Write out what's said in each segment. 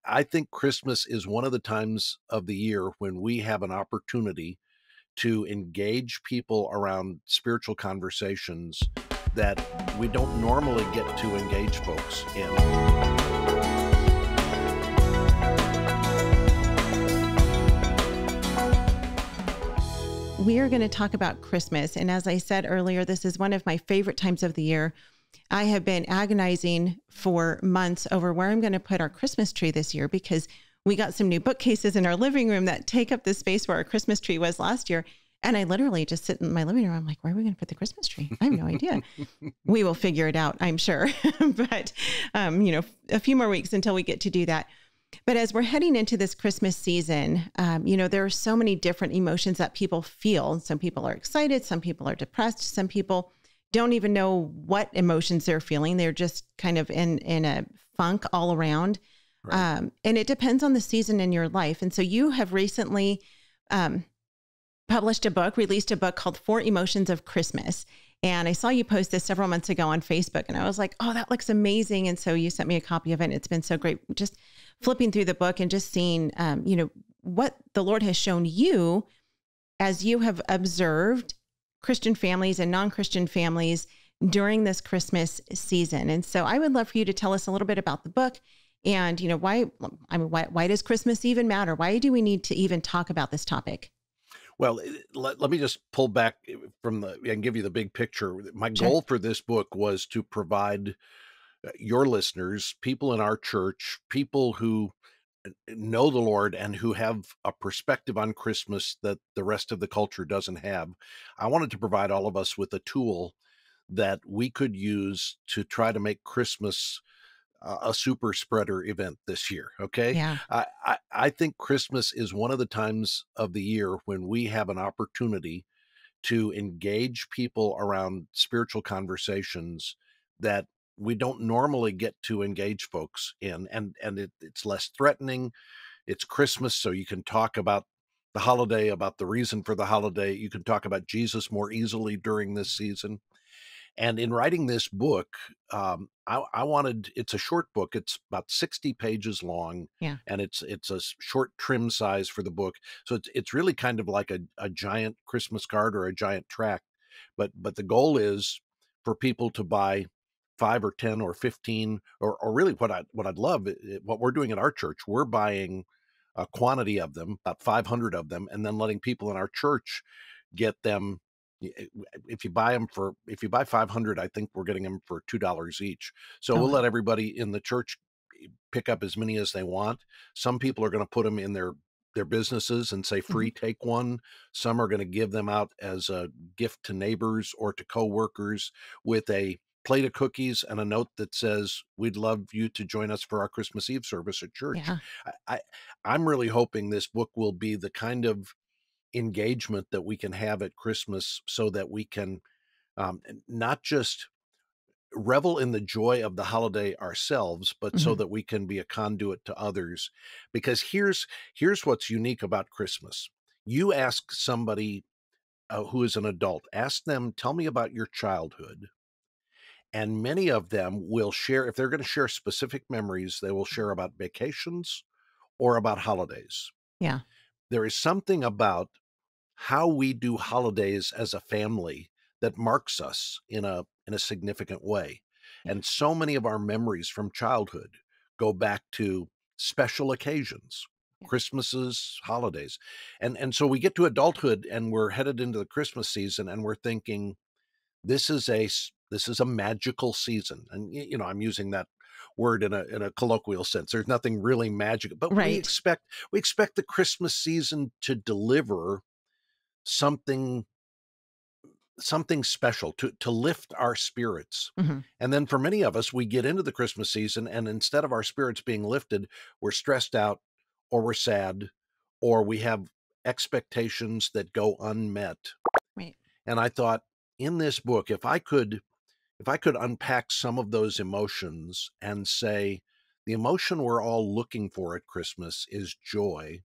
I think Christmas is one of the times of the year when we have an opportunity to engage people around spiritual conversations that we don't normally get to engage folks in. We are going to talk about Christmas. And as I said earlier, this is one of my favorite times of the year. I have been agonizing for months over where I'm going to put our Christmas tree this year because we got some new bookcases in our living room that take up the space where our Christmas tree was last year. And I literally just sit in my living room. I'm like, where are we going to put the Christmas tree? I have no idea. We will figure it out, I'm sure. But, a few more weeks until we get to do that. But as we're heading into this Christmas season, there are so many different emotions that people feel. Some people are excited. Some people are depressed. Some people don't even know what emotions they're feeling. They're just kind of in a funk all around. Right. And it depends on the season in your life. And so you have recently released a book called 4 Emotions of Christmas. And I saw you post this several months ago on Facebook and I was like, oh, that looks amazing. And so you sent me a copy of it. And it's been so great just flipping through the book and just seeing, what the Lord has shown you as you have observed Christian families and non-Christian families during this Christmas season. And so I would love for you to tell us a little bit about the book and, why does Christmas even matter? Why do we need to even talk about this topic? Well, let me just pull back and give you the big picture. My goal for this book was to provide your listeners, people in our church, people who know the Lord and who have a perspective on Christmas that the rest of the culture doesn't have. I wanted to provide all of us with a tool that we could use to try to make Christmas a super spreader event this year. Okay. Yeah. I think Christmas is one of the times of the year when we have an opportunity to engage people around spiritual conversations that we don't normally get to engage folks in. And it's less threatening. It's Christmas. So you can talk about the holiday, about the reason for the holiday. You can talk about Jesus more easily during this season. And in writing this book, I wanted, it's a short book. It's about 60 pages long. Yeah. And it's a short trim size for the book. So it's really kind of like a giant Christmas card or a giant tract. But the goal is for people to buy 5 or 10 or 15, or really what I'd love, what we're doing at our church, we're buying a quantity of them, about 500 of them, and then letting people in our church get them. If you buy 500, I think we're getting them for $2 each. So we'll let everybody in the church pick up as many as they want. Some people are going to put them in their businesses and say free, take one. Some are going to give them out as a gift to neighbors or to coworkers with a plate of cookies and a note that says, we'd love you to join us for our Christmas Eve service at church. Yeah. I'm really hoping this book will be the kind of engagement that we can have at Christmas so that we can not just revel in the joy of the holiday ourselves, but so that we can be a conduit to others. Because here's what's unique about Christmas. You ask somebody who is an adult, ask them, tell me about your childhood. And many of them will share, if they're going to share specific memories, they will share about vacations or about holidays. Yeah. There is something about how we do holidays as a family that marks us in a significant way. And so many of our memories from childhood go back to special occasions, Christmases, holidays. And so we get to adulthood and we're headed into the Christmas season and we're thinking, this is a magical season. And, I'm using that word in a colloquial sense. There's nothing really magical, but we expect the Christmas season to deliver something special to lift our spirits. And then for many of us, we get into the Christmas season and instead of our spirits being lifted, we're stressed out or we're sad or we have expectations that go unmet. Right. And I thought in this book, if I could unpack some of those emotions and say, the emotion we're all looking for at Christmas is joy,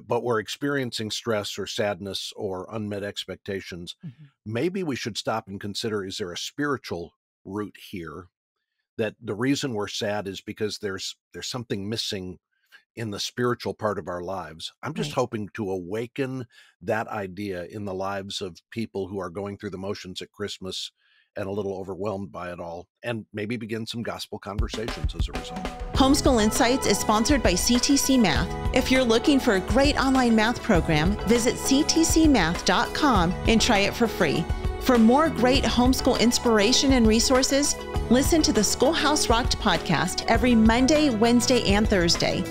but we're experiencing stress or sadness or unmet expectations, maybe we should stop and consider, is there a spiritual root here that the reason we're sad is because there's something missing in the spiritual part of our lives. I'm just Right. hoping to awaken that idea in the lives of people who are going through the motions at Christmas and a little overwhelmed by it all, and maybe begin some gospel conversations as a result. Homeschool Insights is sponsored by CTC Math. If you're looking for a great online math program, visit ctcmath.com and try it for free. For more great homeschool inspiration and resources, listen to the Schoolhouse Rocked podcast every Monday, Wednesday, and Thursday.